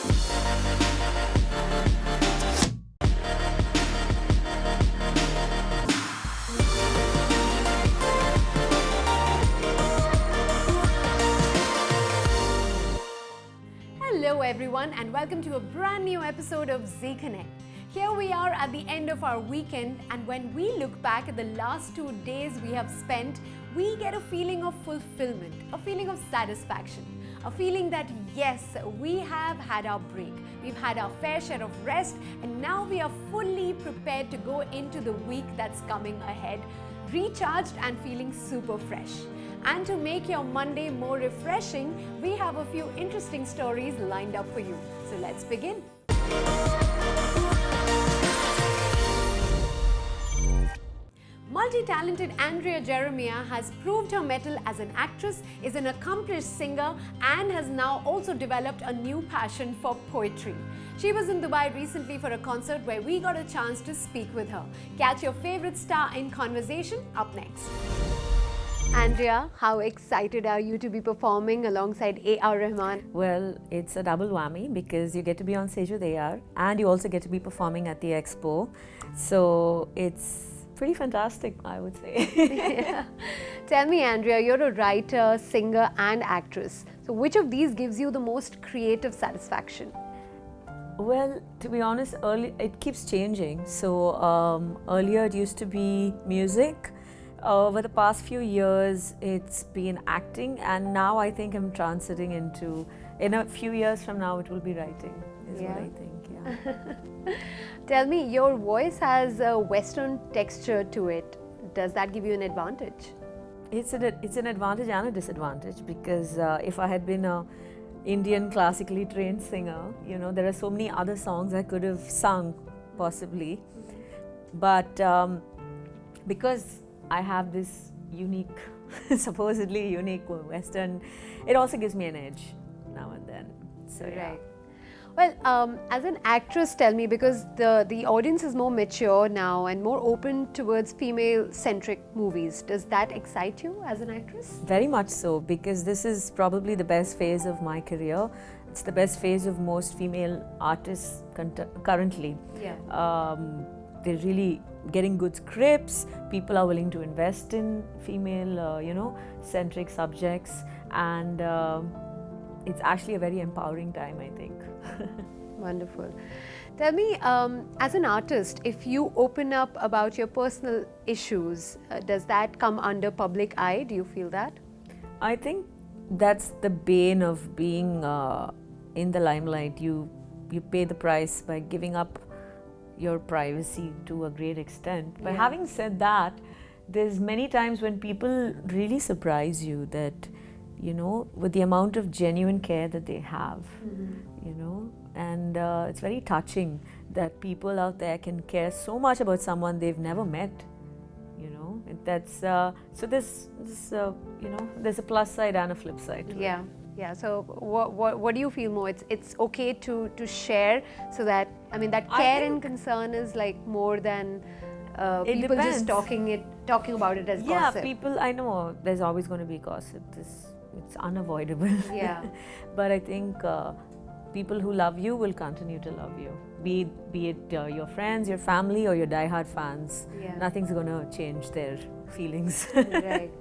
Hello everyone and welcome to a brand new episode of Z Connect. Here we are at the end of our weekend, and when we look back at the last 2 days we have spent, we get a feeling of fulfillment, a feeling of satisfaction, a feeling that yes, we have had our break, we've had our fair share of rest, and now we are fully prepared to go into the week that's coming ahead, recharged and feeling super fresh. And to make your Monday more refreshing, we have a few interesting stories lined up for you. So let's begin. Multi-talented Andrea Jeremiah has proved her mettle as an actress, is an accomplished singer, and has now also developed a new passion for poetry. She was in Dubai recently for a concert where we got a chance to speak with her. Catch your favorite star in conversation up next. Andrea, how excited are you to be performing alongside A.R. Rahman? Well, it's a double whammy because you get to be on stage with AR and you also get to be performing at the expo. So it's pretty fantastic, I would say. Yeah. Tell me, Andrea, you're a writer, singer and actress. So which of these gives you the most creative satisfaction? Well, to be honest, it keeps changing. So earlier it used to be music. Over the past few years, it's been acting, and now I think I'm transiting into, in a few years from now, it will be writing, is what I think, yeah. Tell me, your voice has a Western texture to it. Does that give you an advantage? It's an advantage and a disadvantage because if I had been an Indian classically trained singer, you know, there are so many other songs I could have sung, possibly. But because I have this unique, supposedly unique Western, it also gives me an edge now and then. So yeah. Right. Well, as an actress, tell me, because the audience is more mature now and more open towards female-centric movies. Does that excite you as an actress? Very much so, because this is probably the best phase of my career. It's the best phase of most female artists currently. Yeah. They're really getting good scripts. People are willing to invest in female, centric subjects, and it's actually a very empowering time, I think. Wonderful. Tell me, as an artist, if you open up about your personal issues, does that come under public eye? Do you feel that? I think that's the bane of being in the limelight. You pay the price by giving up your privacy to a great extent. But having said that, there's many times when people really surprise you that, you know, with the amount of genuine care that they have, you know, and it's very touching that people out there can care so much about someone they've never met, you know. That's so there's there's a plus side and a flip side to it. Yeah. So what do you feel more? It's okay to share, so that, I mean, that care and concern is like more than people just talking about it as gossip. Yeah, people, I know there's always going to be gossip. It's unavoidable. Yeah. But I think people who love you will continue to love you. Be it your friends, your family, or your diehard fans. Yeah. Nothing's going to change their feelings. Right.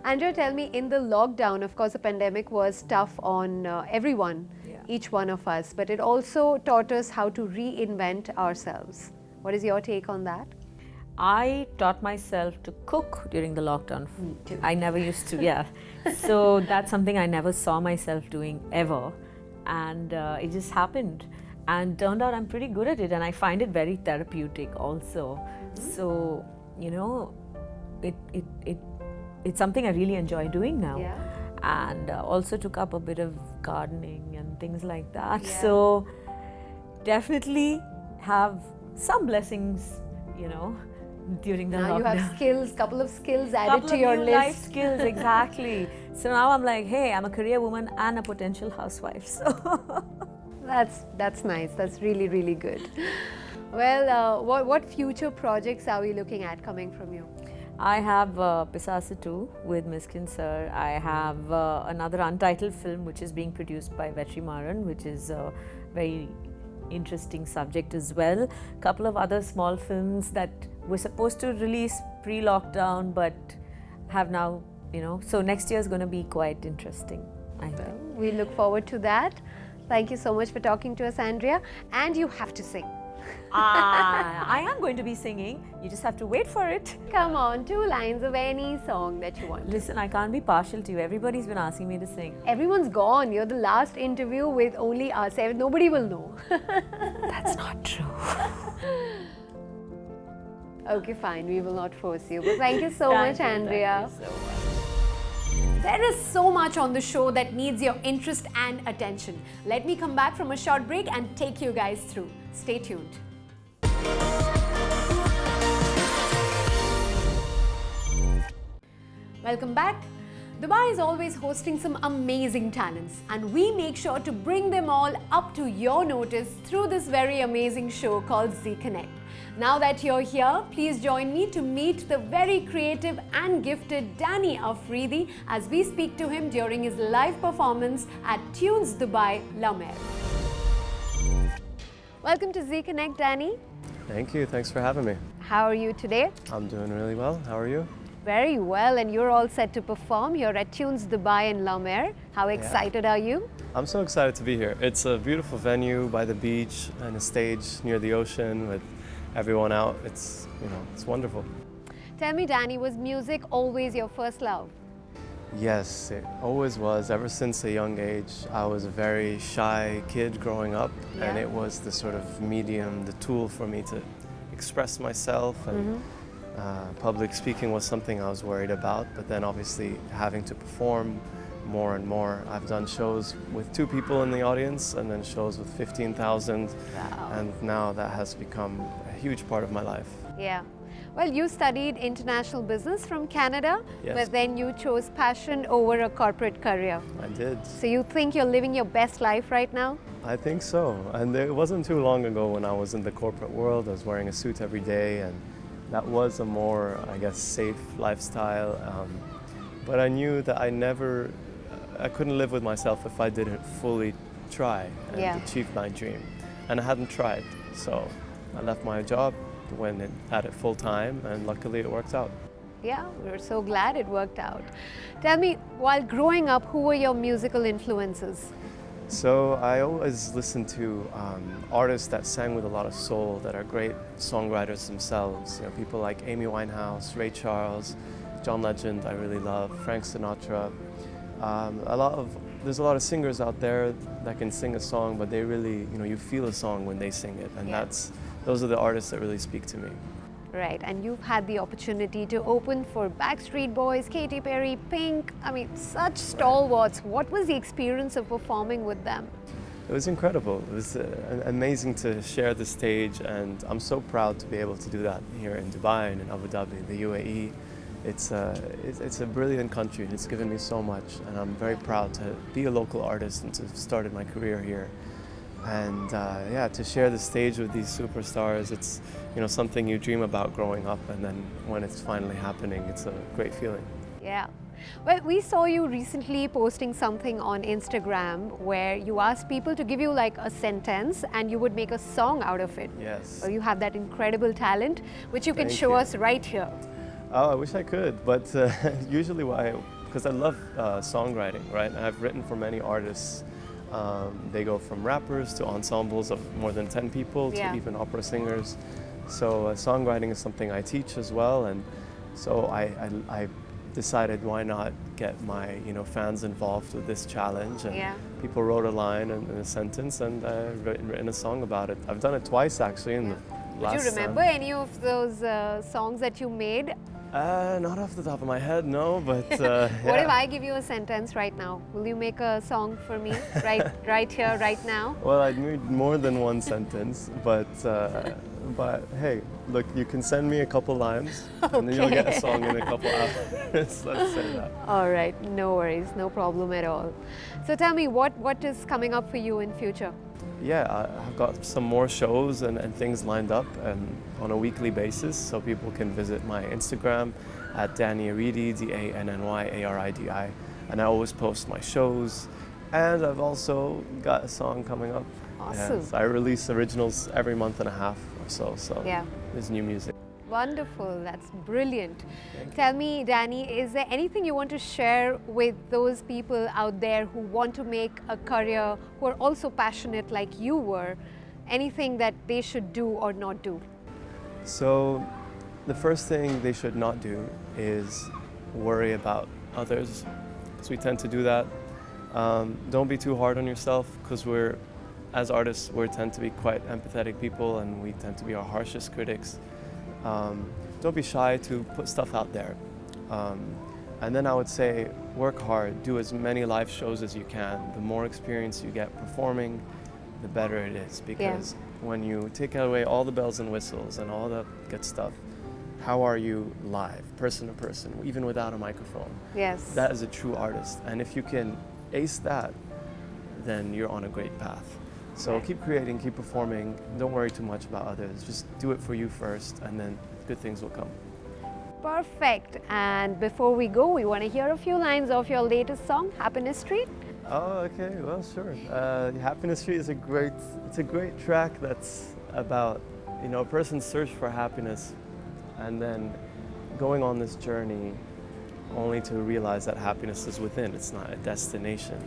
Andrea, tell me, in the lockdown, of course, the pandemic was tough on everyone, each one of us, but it also taught us how to reinvent ourselves. What is your take on that? I taught myself to cook during the lockdown. Me too. I never used to, So that's something I never saw myself doing ever. And it just happened. And turned out I'm pretty good at it, and I find it very therapeutic also. So, you know, it's something I really enjoy doing now. Yeah. And also took up a bit of gardening and things like that. Yeah. So definitely have some blessings, you know, during the lockdown. Now you have skills, couple of skills added to your list. Life skills, exactly. So now I'm like, hey, I'm a career woman and a potential housewife. So that's nice. That's really, really good. Well, what future projects are we looking at coming from you? I have Pisasa 2 with Miskin Sir. I have another untitled film which is being produced by Vetri Maran, which is a very interesting subject as well. A couple of other small films that were supposed to release pre-lockdown but have now, so next year is going to be quite interesting, I think. We look forward to that. Thank you so much for talking to us, Andrea. And you have to sing. I am going to be singing. You just have to wait for it. Come on, 2 lines of any song that you want. Listen, I can't be partial to you. Everybody's been asking me to sing. Everyone's gone. You're the last interview with only us. Nobody will know. That's not true. Okay, fine. We will not force you. But thank you so much, Andrea. Thank you so much. There is so much on the show that needs your interest and attention. Let me come back from a short break and take you guys through. Stay tuned. Welcome back. Dubai is always hosting some amazing talents, and we make sure to bring them all up to your notice through this very amazing show called ZeeConnect. Now that you're here, please join me to meet the very creative and gifted Danny Afridi as we speak to him during his live performance at Tunes Dubai, La Mer. Welcome to ZeeConnect, Danny. Thank you. Thanks for having me. How are you today? I'm doing really well. How are you? Very well, and you're all set to perform. You're at Tunes Dubai in La Mer. How excited are you? I'm so excited to be here. It's a beautiful venue by the beach and a stage near the ocean with everyone out. It's wonderful. Tell me, Danny, was music always your first love? Yes, it always was. Ever since a young age, I was a very shy kid growing up, and it was the sort of medium, the tool for me to express myself, and public speaking was something I was worried about, but then obviously having to perform more and more. I've done shows with 2 people in the audience and then shows with 15,000, and now that has become a huge part of my life. Yeah. Well, you studied international business from Canada, but then you chose passion over a corporate career. I did. So you think you're living your best life right now? I think so. And it wasn't too long ago when I was in the corporate world. I was wearing a suit every day, and that was a more, I guess, safe lifestyle. But I knew that I couldn't live with myself if I didn't fully try and achieve my dream. And I hadn't tried. So I left my job, went at it full time, and luckily it worked out. Yeah, we're so glad it worked out. Tell me, while growing up, who were your musical influences? So I always listened to artists that sang with a lot of soul, that are great songwriters themselves. People like Amy Winehouse, Ray Charles, John Legend I really love, Frank Sinatra. There's a lot of singers out there that can sing a song, but they really, you feel a song when they sing it, and those are the artists that really speak to me. Right, and you've had the opportunity to open for Backstreet Boys, Katy Perry, Pink. I mean, such stalwarts. What was the experience of performing with them? It was incredible. It was amazing to share the stage, and I'm so proud to be able to do that here in Dubai and in Abu Dhabi, the UAE. It's a brilliant country, and it's given me so much, and I'm very proud to be a local artist and to have started my career here. And to share the stage with these superstars, it's something you dream about growing up, and then when it's finally happening, it's a great feeling. Yeah. Well, we saw you recently posting something on Instagram where you asked people to give you like a sentence and you would make a song out of it. Yes. Well, you have that incredible talent, which you can show us right here. Oh, I wish I could, but usually because I love songwriting, right? I've written for many artists. They go from rappers to ensembles of more than 10 people to even opera singers. So songwriting is something I teach as well, and so I decided why not get my fans involved with this challenge, and people wrote a line and a sentence, and I've written a song about it. I've done it twice actually in the last. Do you remember any of those songs that you made? Not off the top of my head, no, but What if I give you a sentence right now? Will you make a song for me right here, right now? Well, I'd need more than one sentence, but hey, look, you can send me a couple lines, and then you'll get a song in a couple hours. Let's say that. All right, no worries, no problem at all. So tell me, what is coming up for you in future? Yeah, I've got some more shows and things lined up on a weekly basis, so people can visit my Instagram at Danny Afridi, DANNYARIDI. And I always post my shows. And I've also got a song coming up. Awesome. Yes, I release originals every month and a half or so. So Yeah. there's new music. Wonderful, that's brilliant. Tell me, Danny, is there anything you want to share with those people out there who want to make a career, who are also passionate like you were? Anything that they should do or not do? So the first thing they should not do is worry about others, because we tend to do that. Don't be too hard on yourself, because as artists, we tend to be quite empathetic people, and we tend to be our harshest critics. Don't be shy to put stuff out there. And then I would say, work hard, do as many live shows as you can. The more experience you get performing, the better it is, because when you take away all the bells and whistles and all the good stuff, how are you live, person to person, even without a microphone? Yes. That is a true artist. And if you can ace that, then you're on a great path. So keep creating, keep performing, don't worry too much about others. Just do it for you first, and then good things will come. Perfect. And before we go, we want to hear a few lines of your latest song, Happiness Street. Oh, okay, well, sure. Happiness Street is a great track that's about, a person's search for happiness and then going on this journey only to realize that happiness is within, it's not a destination,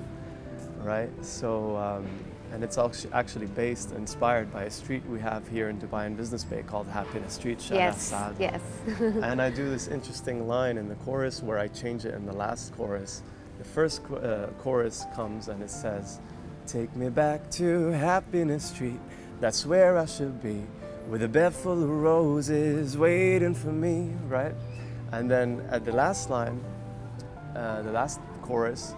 right? So, and it's actually inspired by a street we have here in Dubai in Business Bay called Happiness Street, Yes, yes. And I do this interesting line in the chorus where I change it in the last chorus. The first chorus comes and it says, "Take me back to Happiness Street, that's where I should be, with a bed full of roses waiting for me," right? And then at the last line, the last chorus,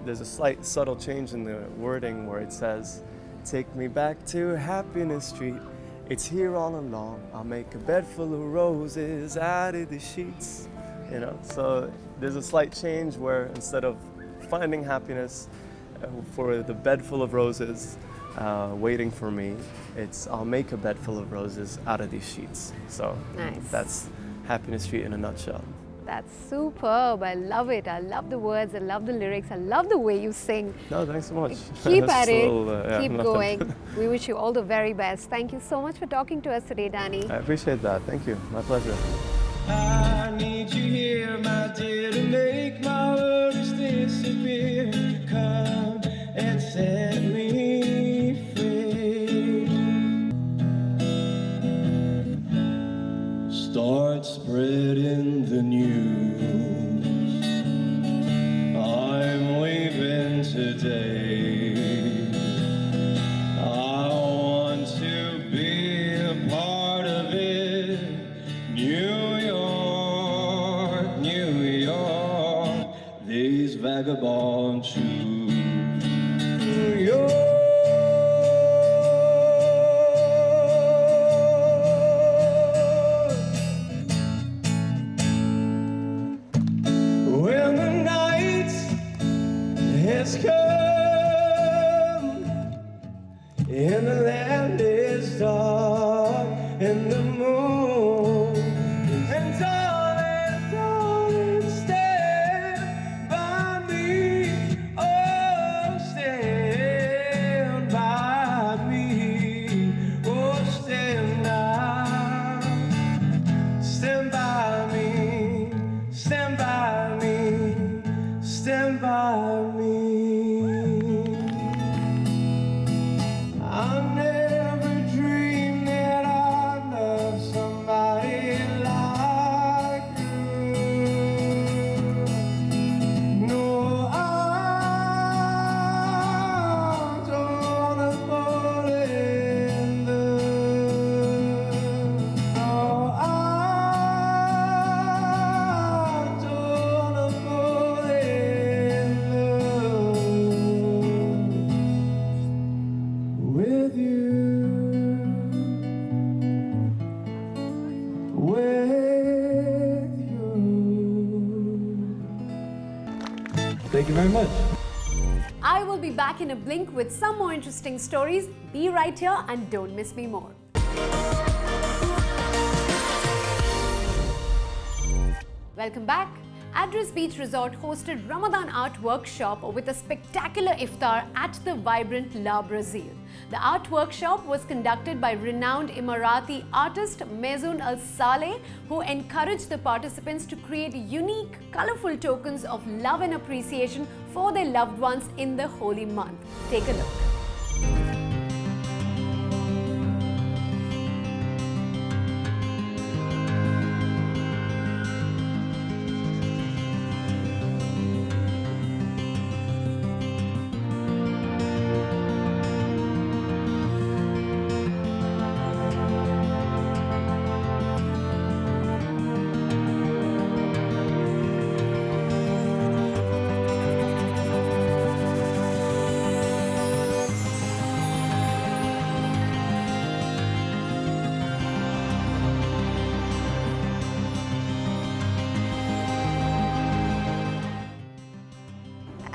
there's a slight subtle change in the wording where it says, "Take me back to Happiness Street, it's here all along, I'll make a bed full of roses out of the sheets." So there's a slight change where instead of finding happiness for the bed full of roses waiting for me, it's I'll make a bed full of roses out of these sheets. So Nice. That's Happiness Street in a nutshell. That's superb. I love it. I love the words. I love the lyrics. I love the way you sing. No, thanks so much. Keep That's at it. Keep nothing. going. We wish you all the very best. Thank you so much for talking to us today, Danny. I appreciate that. Thank you. My pleasure. I need you here, my dear, to make my worries disappear. Come and set me free. Start spreading the news. I'm leaving today. I want to be a part of it. New York, New York, these vagabond shoes. New York. When the night has come and the land is dark and the moon, and darling, stand by me. Oh, stand by me. Oh, stand now. Stand by me. Stand by me. Stand by me. I never dreamed that I'd love somebody like you. No, I don't wanna fall in love. No, I don't wanna fall in love with you. With you. Thank you very much. I will be back in a blink with some more interesting stories. Be right here and don't miss me more. Welcome back. Address Beach Resort hosted Ramadan Art Workshop with a spectacular iftar at the vibrant La Brazil. The art workshop was conducted by renowned Emirati artist Mezun Al Saleh, who encouraged the participants to create unique, colorful tokens of love and appreciation for their loved ones in the holy month. Take a look.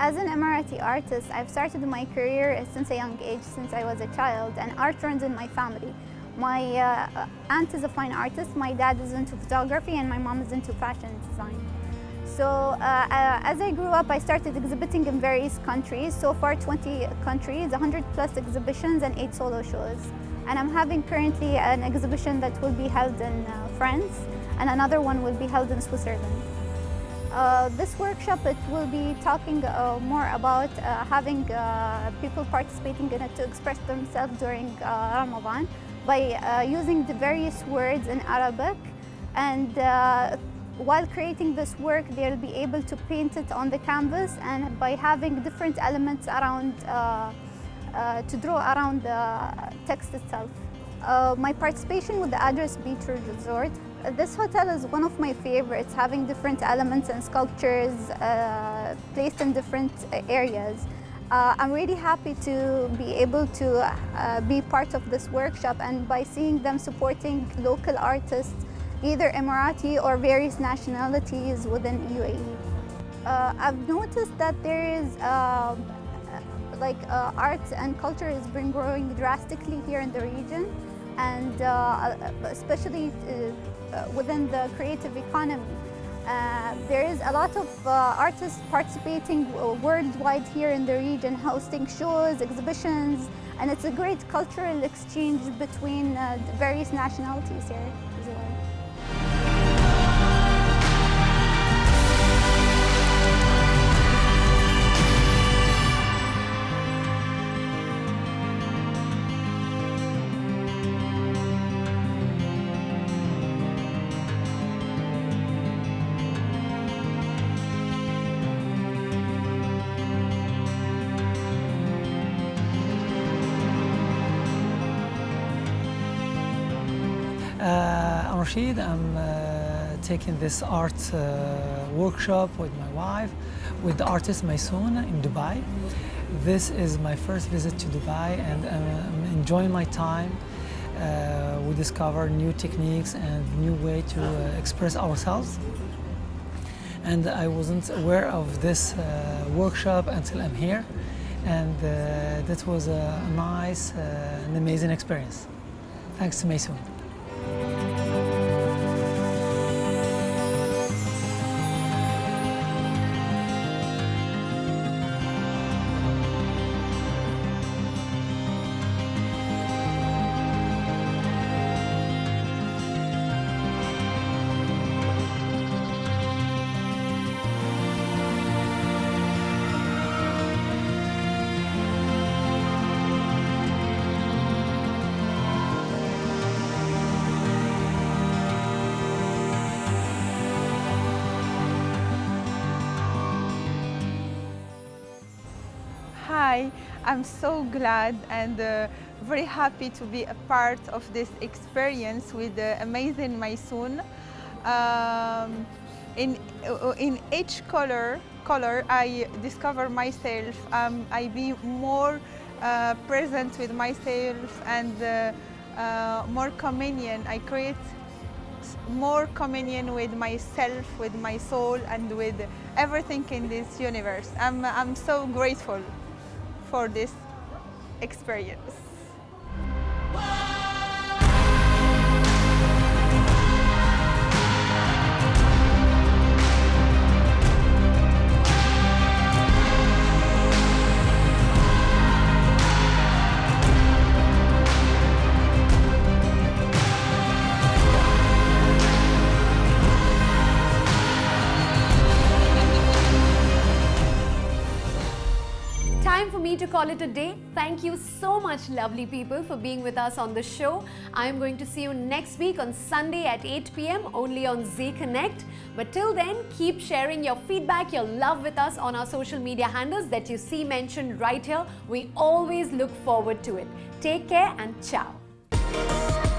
As an Emirati artist, I've started my career since a young age, since I was a child, and art runs in my family. My aunt is a fine artist, my dad is into photography, and my mom is into fashion design. So as I grew up, I started exhibiting in various countries. So far 20 countries, 100 plus exhibitions and 8 solo shows. And I'm having currently an exhibition that will be held in France, and another one will be held in Switzerland. This workshop, it will be talking more about having people participating in it to express themselves during Ramadan by using the various words in Arabic, and while creating this work they'll be able to paint it on the canvas, and by having different elements around to draw around the text itself. My participation with the Address Beach Resort. This hotel is one of my favorites, having different elements and sculptures placed in different areas. I'm really happy to be able to be part of this workshop, and by seeing them supporting local artists, either Emirati or various nationalities within UAE. I've noticed that there is art and culture has been growing drastically here in the region, and especially within the creative economy. There is a lot of artists participating worldwide here in the region, hosting shows, exhibitions, and it's a great cultural exchange between various nationalities here as well. I'm Rashid. I'm taking this art workshop with my wife, with the artist Maysoon in Dubai. This is my first visit to Dubai, and I'm enjoying my time. We discover new techniques and new way to express ourselves. And I wasn't aware of this workshop until I'm here, and that was a nice and amazing experience. Thanks to Maysoon. Hi, I'm so glad and very happy to be a part of this experience with the amazing Maysoon. In each color I discover myself. I be more present with myself and more communion. I create more communion with myself, with my soul, and with everything in this universe. I'm so grateful for this experience. to call it a day. Thank you so much, lovely people, for being with us on the show. I'm going to see you next week on Sunday at 8 p.m. only on Z Connect. But till then, keep sharing your feedback, your love with us on our social media handles that you see mentioned right here. We always look forward to it. Take care and ciao.